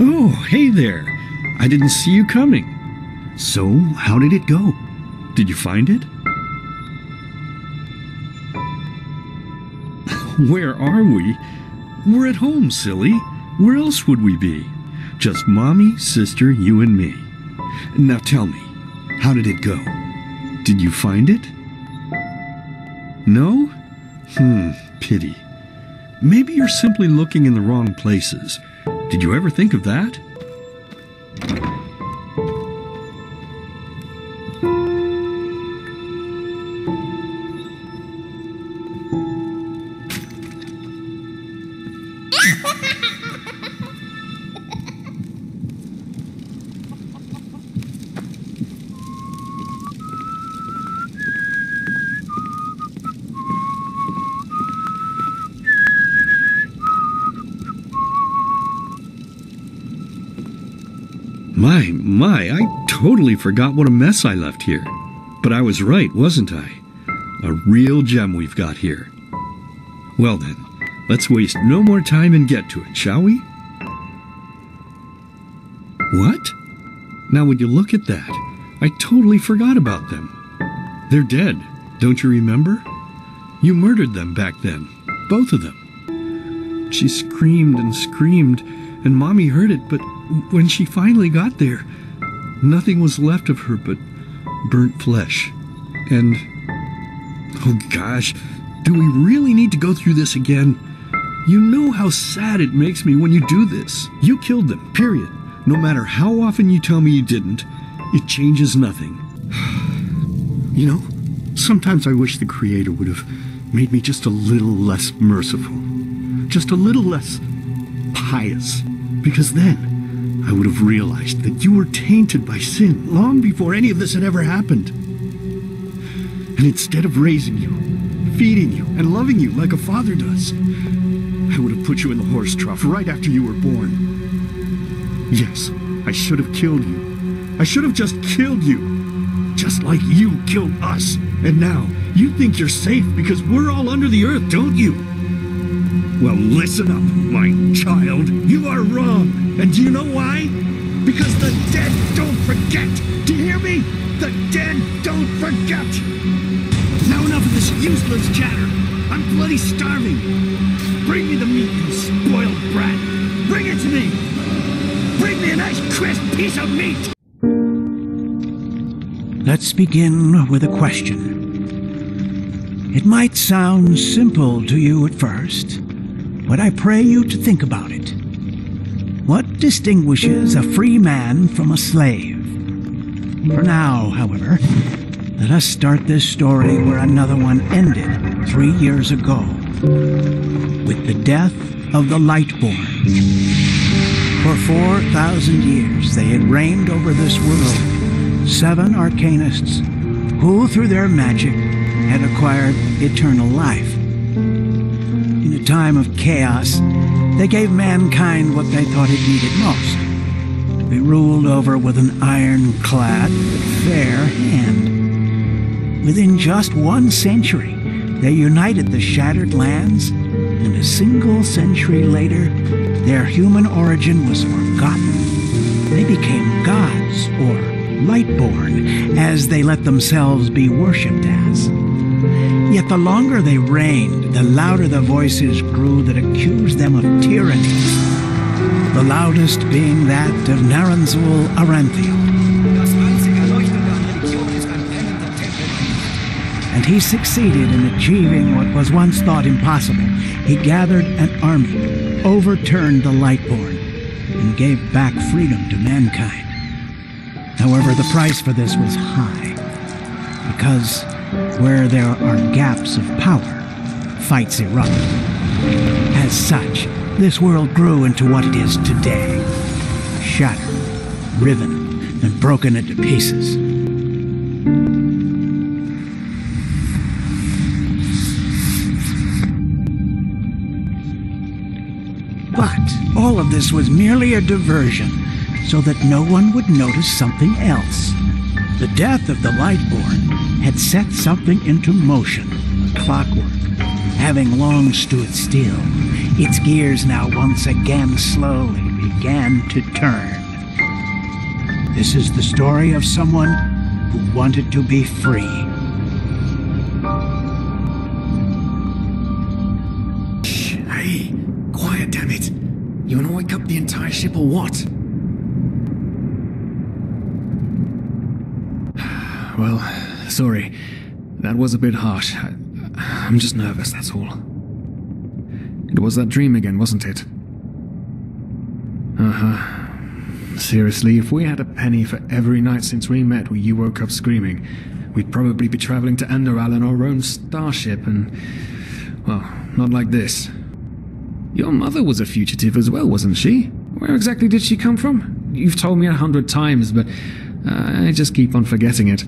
Oh, hey there. I didn't see you coming. So, how did it go? Did you find it? Where are we? We're at home, silly. Where else would we be? Just Mommy, sister, you and me. Now tell me, how did it go? Did you find it? No? Pity. Maybe you're simply looking in the wrong places. Did you ever think of that? My, I totally forgot what a mess I left here. But I was right, wasn't I? A real gem we've got here. Well then, let's waste no more time and get to it, shall we? What? Now would you look at that? I totally forgot about them. They're dead, don't you remember? You murdered them back then, both of them. She screamed and screamed, and Mommy heard it, but when she finally got there, nothing was left of her but burnt flesh. And, oh gosh, do we really need to go through this again? You know how sad it makes me when you do this. You killed them, period. No matter how often you tell me you didn't, it changes nothing. You know, sometimes I wish the Creator would have made me just a little less merciful. Just a little less pious. Because then, I would have realized that you were tainted by sin long before any of this had ever happened. And instead of raising you, feeding you, and loving you like a father does, I would have put you in the horse trough right after you were born. Yes, I should have killed you. I should have just killed you. Just like you killed us. And now, you think you're safe because we're all under the earth, don't you? Well, listen up, my child. You are wrong. And do you know why? Because the dead don't forget. Do you hear me? The dead don't forget. Now enough of this useless chatter. I'm bloody starving. Bring me the meat, you spoiled brat. Bring it to me. Bring me a nice crisp piece of meat. Let's begin with a question. It might sound simple to you at first, but I pray you to think about it. What distinguishes a free man from a slave? For now, however, let us start this story where another one ended 3 years ago, with the death of the Lightborn. For 4,000 years they had reigned over this world, 7 arcanists who, through their magic, had acquired eternal life. In a time of chaos, they gave mankind what they thought it needed most, to be ruled over with an ironclad but fair hand. Within just 1 century, they united the shattered lands, and a single century later, their human origin was forgotten. They became gods, or Lightborn, as they let themselves be worshipped as. Yet the longer they reigned, the louder the voices grew that accused them of tyranny. The loudest being that of Naranzul Aranthiel. And he succeeded in achieving what was once thought impossible. He gathered an army, overturned the Lightborn, and gave back freedom to mankind. However, the price for this was high, because where there are gaps of power, fights erupt. As such, this world grew into what it is today, shattered, riven, and broken into pieces. But all of this was merely a diversion, so that no one would notice something else. The death of the Lightborn had set something into motion, clockwork, having long stood still, its gears now once again slowly began to turn. This is the story of someone who wanted to be free. Shh, hey, quiet, damn it. You wanna wake up the entire ship or what? Well, sorry. That was a bit harsh. I'm just nervous, that's all. It was that dream again, wasn't it? Uh-huh. Seriously, if we had a penny for every night since we met where you woke up screaming, we'd probably be traveling to Enderal in our own starship and... well, not like this. Your mother was a fugitive as well, wasn't she? Where exactly did she come from? You've told me 100 times, but I just keep on forgetting it.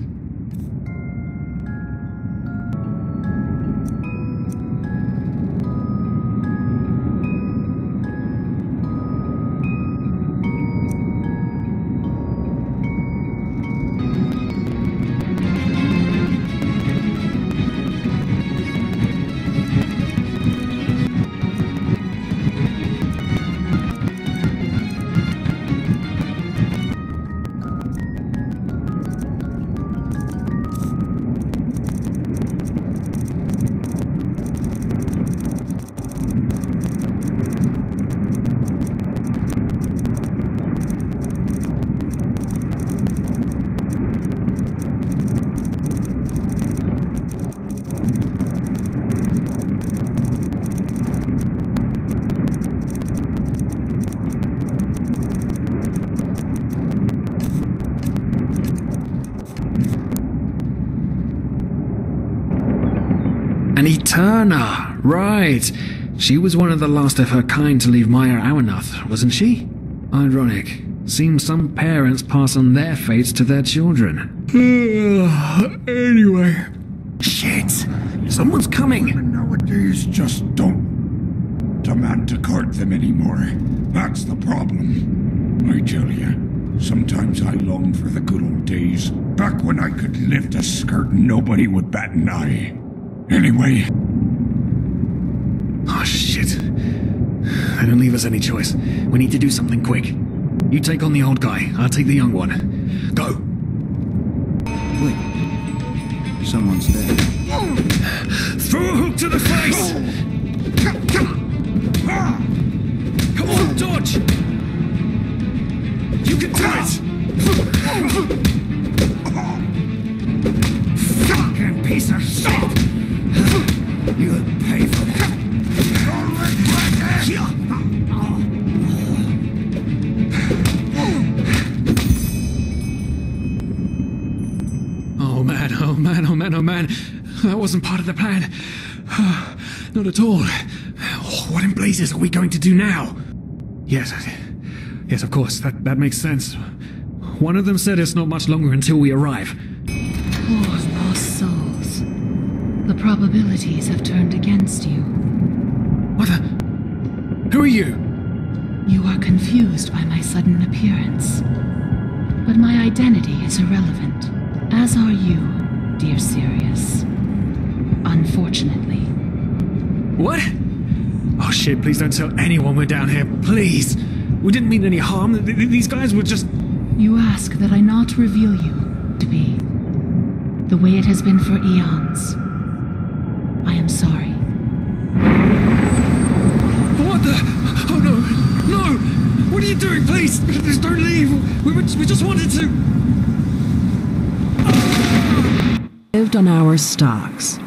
An Eterna! Right! She was one of the last of her kind to leave Maya Awernath, wasn't she? Ironic. Seems some parents pass on their fates to their children. Anyway. Shit! Someone's coming! And nowadays just don't demand to guard them anymore. That's the problem. I tell you, sometimes I long for the good old days, back when I could lift a skirt and nobody would bat an eye. Anyway. Oh, shit. They don't leave us any choice. We need to do something quick. You take on the old guy, I'll take the young one. Go! Wait. Someone's there. Throw a hook to the face! Come on, dodge! You can do it! Fucking piece of shit! You'll pay for that. Oh man, oh man, oh man, oh man. That wasn't part of the plan. Not at all. What in blazes are we going to do now? Yes, of course, that makes sense. One of them said it's not much longer until we arrive. Poor lost souls. The probabilities have turned against you. What the? Who are you? You are confused by my sudden appearance. But my identity is irrelevant, as are you, dear Sirius. Unfortunately. What? Oh shit, please don't tell anyone we're down here, please! We didn't mean any harm, these guys were just... You ask that I not reveal you to be the way it has been for eons. I am sorry. What the? Oh no! No! What are you doing? Please! Please don't leave! We just wanted to... Lived on our stocks.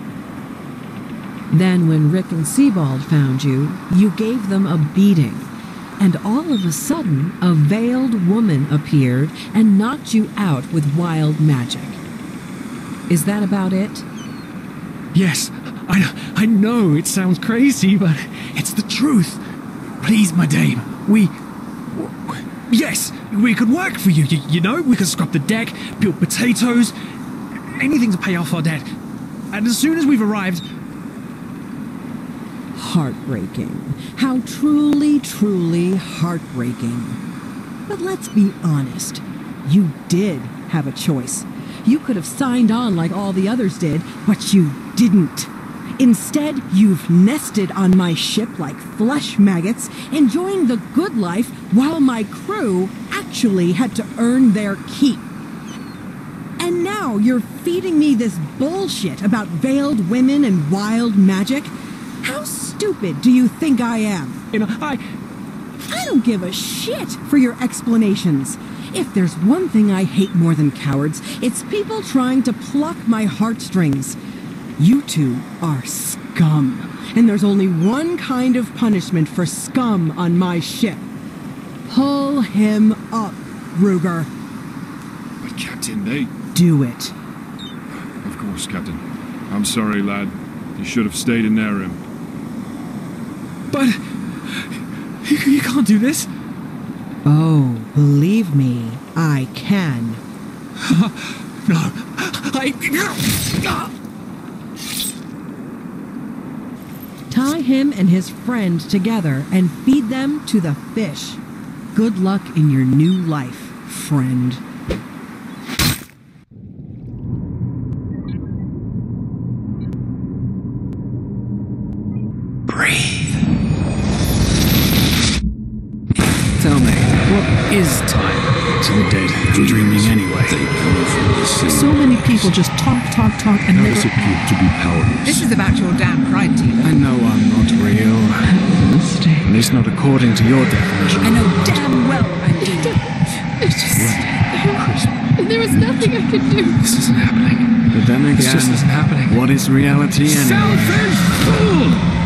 Then when Rick and Sebald found you, you gave them a beating. And all of a sudden, a veiled woman appeared and knocked you out with wild magic. Is that about it? Yes, I know it sounds crazy, but it's the truth. Please, my dame, yes, we could work for you, you know? We could scrub the deck, peel potatoes, anything to pay off our debt. And as soon as we've arrived... Heartbreaking. How truly, truly heartbreaking. But let's be honest. You did have a choice. You could have signed on like all the others did, but you didn't. Instead, you've nested on my ship like flesh maggots, enjoying the good life while my crew actually had to earn their keep. And now you're feeding me this bullshit about veiled women and wild magic? How stupid do you think I am? I don't give a shit for your explanations. If there's one thing I hate more than cowards, it's people trying to pluck my heartstrings. You two are scum, and there's only one kind of punishment for scum on my ship. Pull him up, Ruger. But Captain, they... Do it. Of course, Captain. I'm sorry, lad. You should have stayed in their room. But... You can't do this. Oh, believe me, I can. No, Tie him and his friend together and feed them to the fish. Good luck in your new life, friend. Tell me, what is time to the dead? I'm dreaming anyway. So many people just talk, and never... appear to be powerless. This is about your damn pride, Tina. I know I'm not real. At least not according to your definition. I know damn well I do. It's just... There is nothing I can do. This isn't happening. But then again, This just isn't happening. what is reality anyway? Selfish fool!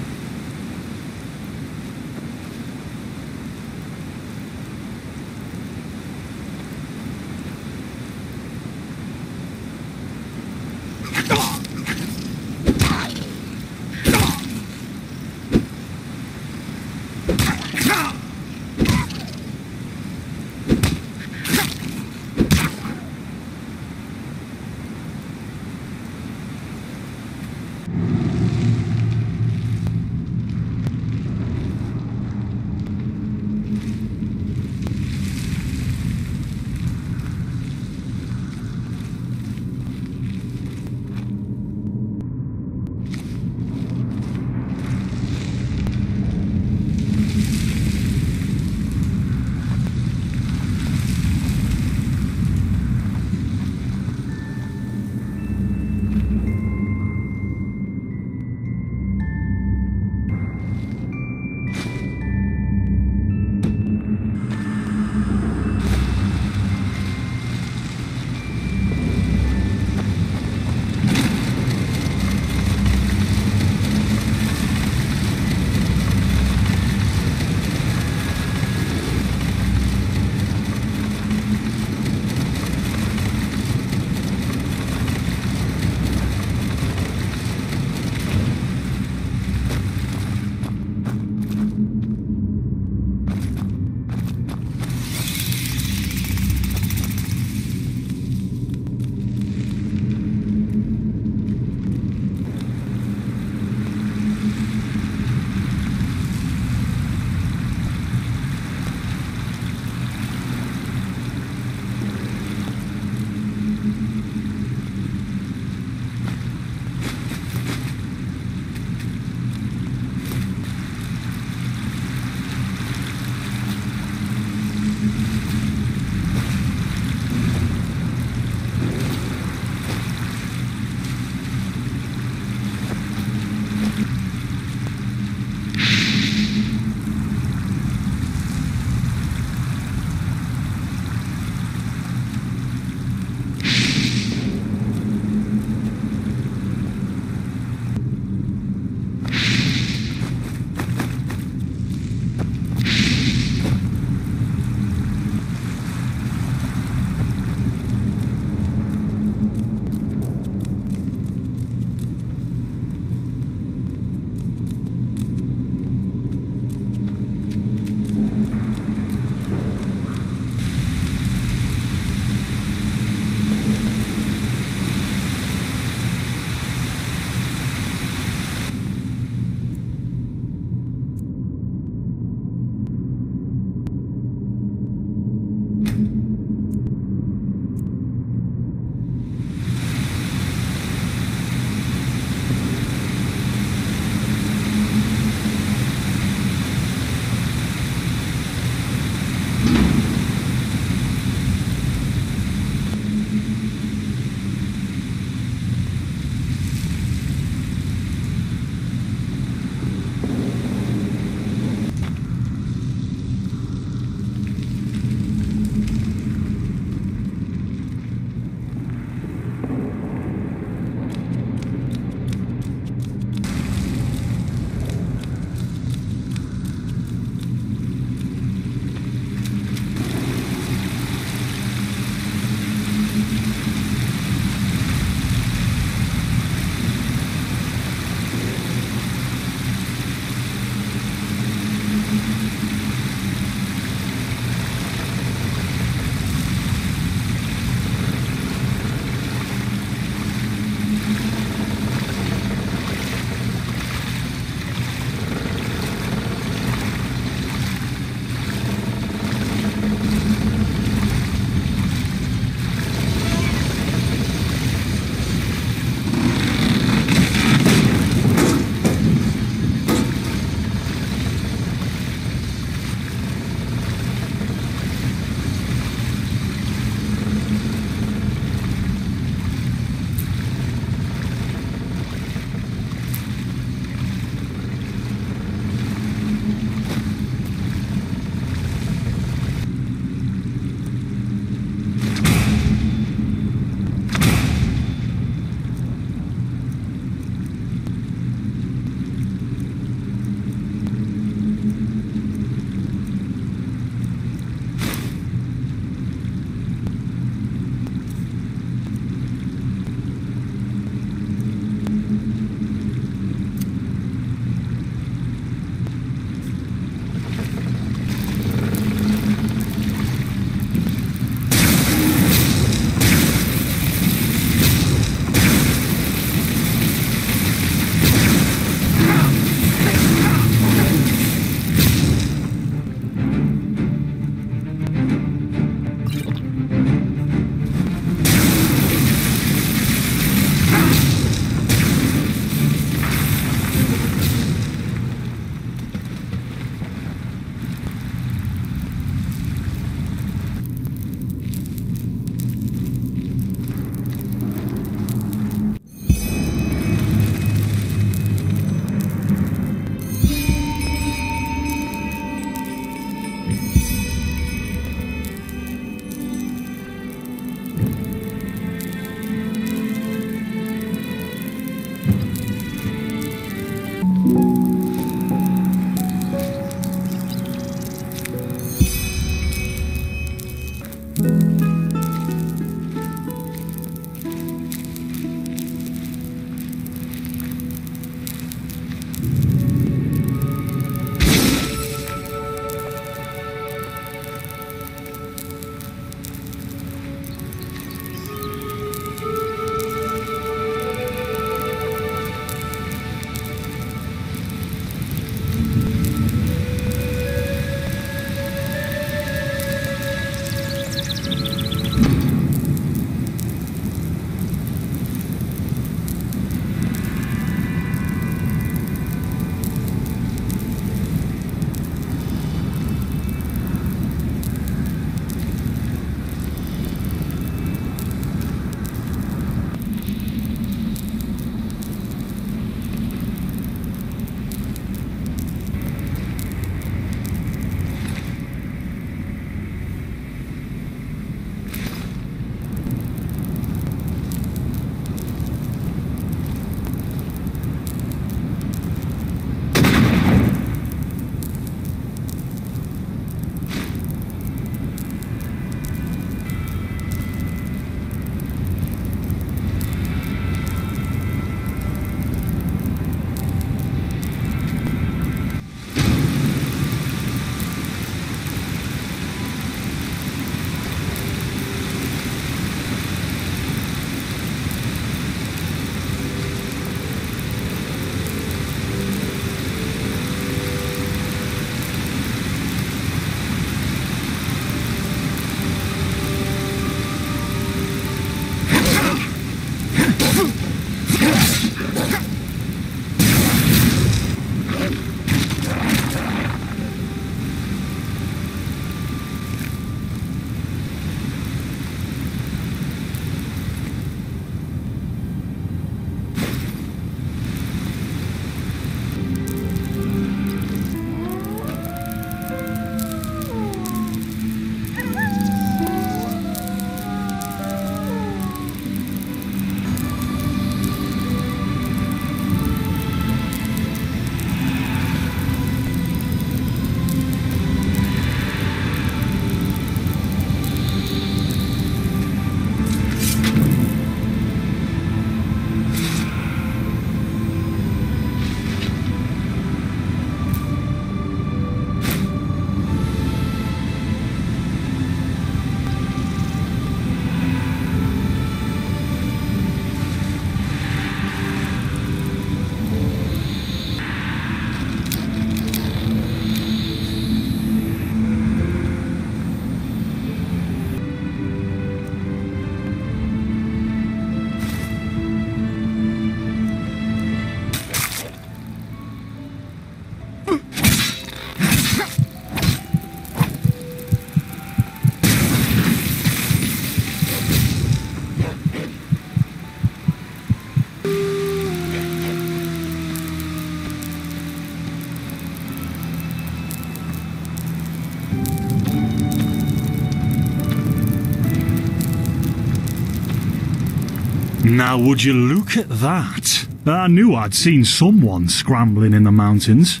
Now would you look at that? I knew I'd seen someone scrambling in the mountains.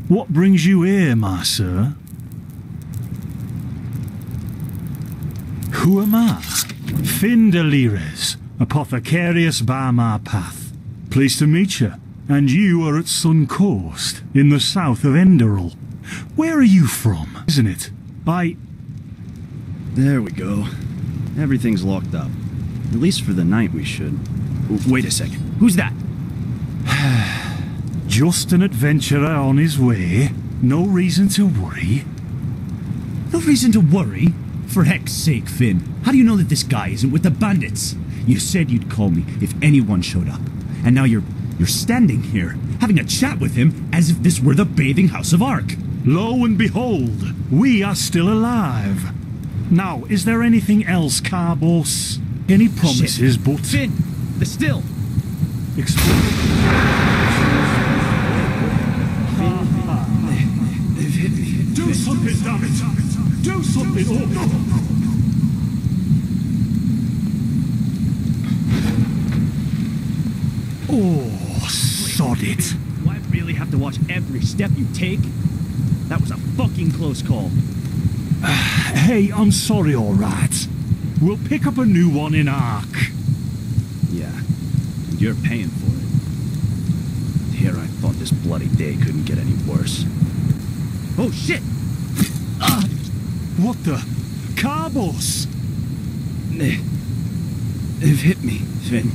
What brings you here, my sir? Who am I? Finn Delires, apothecarius by my path. Pleased to meet you. And you are at Sun Coast, in the south of Enderal. Where are you from, isn't it? There we go. Everything's locked up. At least for the night we should. Wait a second. Who's that? Just an adventurer on his way. No reason to worry. No reason to worry? For heck's sake, Finn. How do you know that this guy isn't with the bandits? You said you'd call me if anyone showed up. And now you're standing here, having a chat with him as if this were the bathing house of Ark. Lo and behold, we are still alive. Now, is there anything else, Carbos? Any promises, Shit. but... Finn, the still. Do something, damn it! Do something! Oh, no! Oh, sod it. Do I really have to watch every step you take? That was a fucking close call. Hey, I'm sorry, all right. We'll pick up a new one in Ark. Yeah, and you're paying for it. Here I thought this bloody day couldn't get any worse. Oh, shit! What the? Carbos! They've hit me, Finn.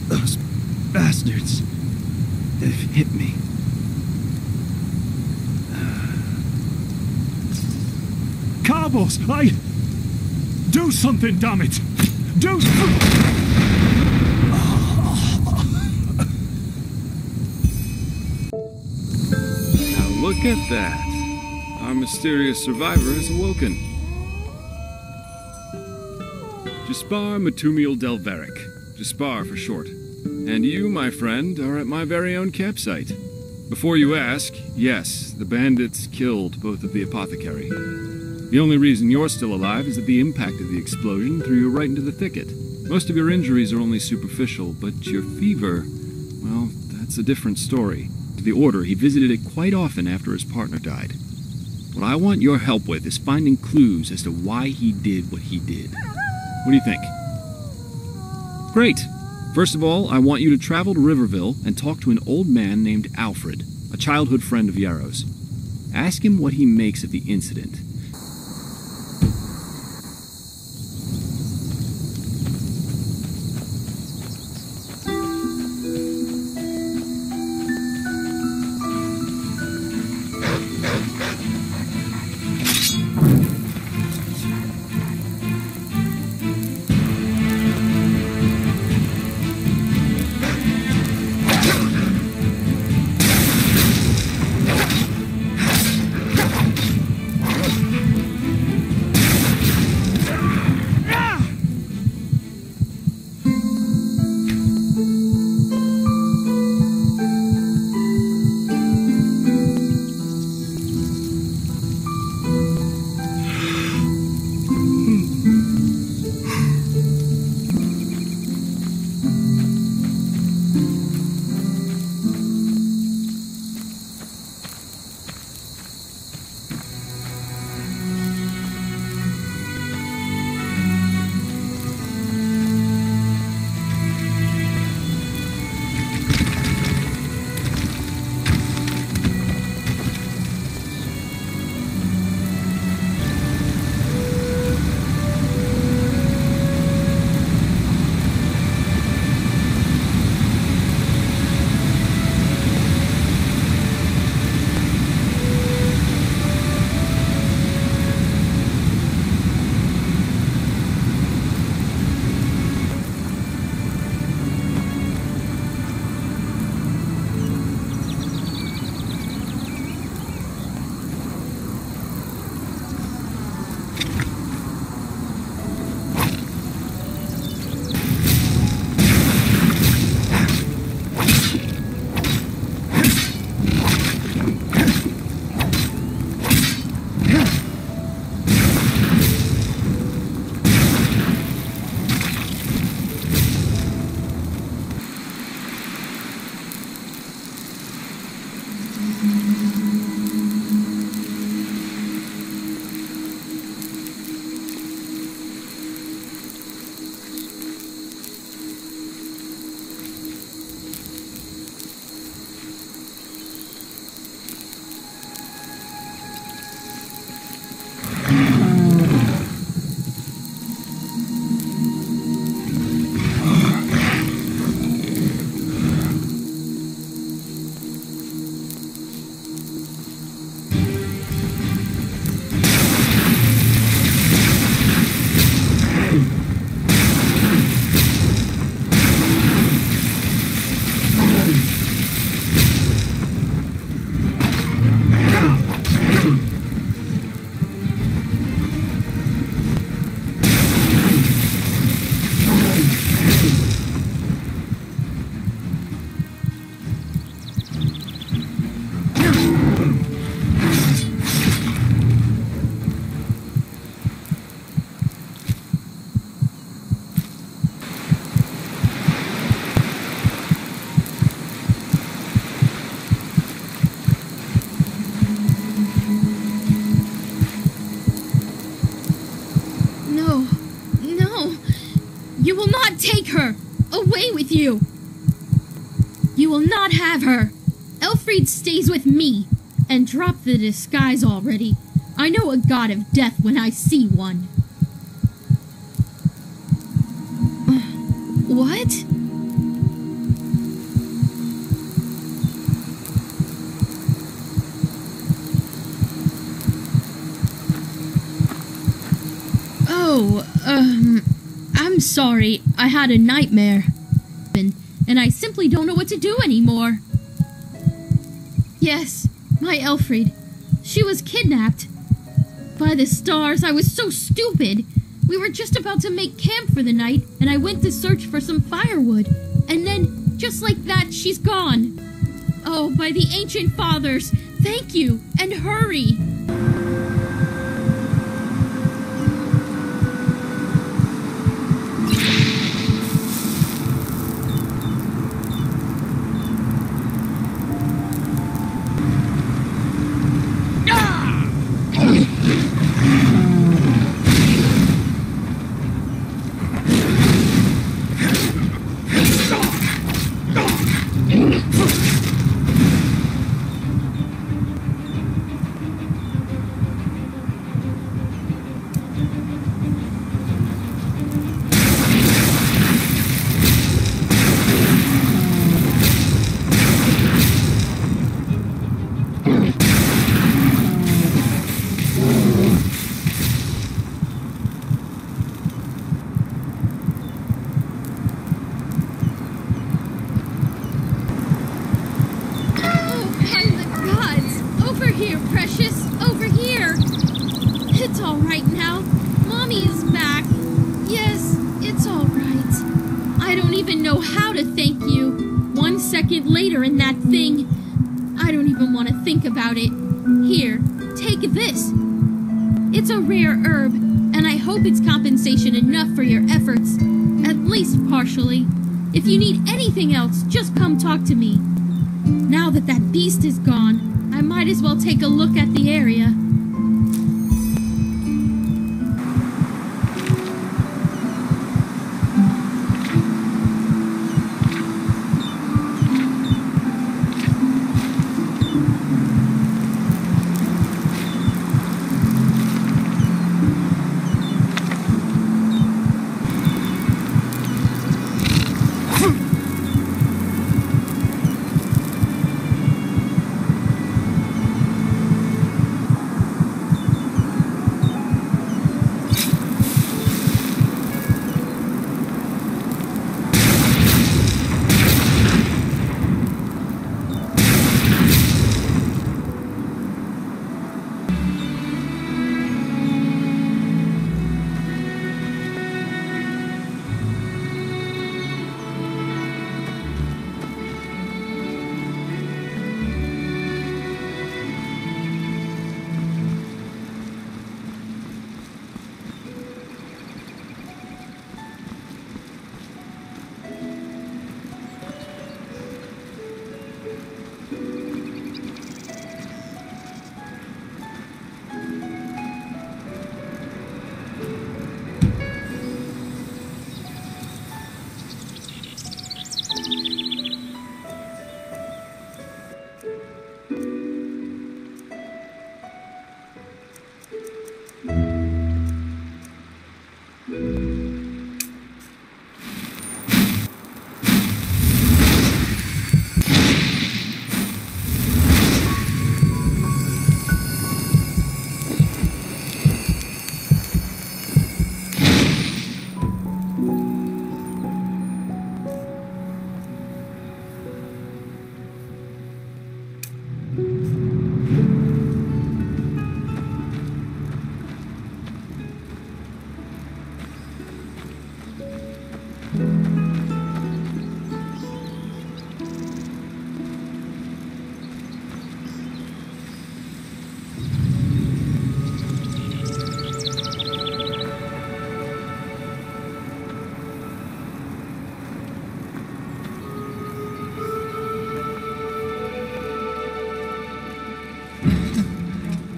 Those bastards. They've hit me. Carbos, do something, damn it! Do Now look at that. Our mysterious survivor has awoken. Jaspar Matumiel Delveric. Jaspar for short. And you, my friend, are at my very own campsite. Before you ask, yes, the bandits killed both of the apothecary. The only reason you're still alive is that the impact of the explosion threw you right into the thicket. Most of your injuries are only superficial, but your fever, well, that's a different story. To the Order, he visited it quite often after his partner died. What I want your help with is finding clues as to why he did what he did. What do you think? Great. First of all, I want you to travel to Riverville and talk to an old man named Alfred, a childhood friend of Yarrow's. Ask him what he makes of the incident. her! Away with you! You will not have her! Elfried stays with me! And drop the disguise already. I know a god of death when I see one. What? Oh, I'm sorry. I had a nightmare. And I simply don't know what to do anymore. Yes, my Elfried. She was kidnapped. By the stars, I was so stupid. We were just about to make camp for the night, and I went to search for some firewood. And then, just like that, she's gone. Oh, by the ancient fathers, thank you, and hurry! Later in that thing. I don't even want to think about it. Here, take this. It's a rare herb, and I hope it's compensation enough for your efforts. At least partially. If you need anything else, just come talk to me. Now that that beast is gone, I might as well take a look at the area.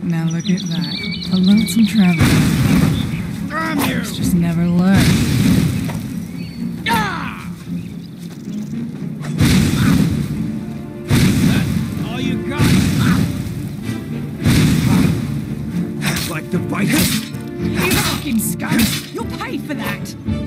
Now look at that. A lonesome traveler. Just never learn. Ah! fucking scum! You'll pay for that!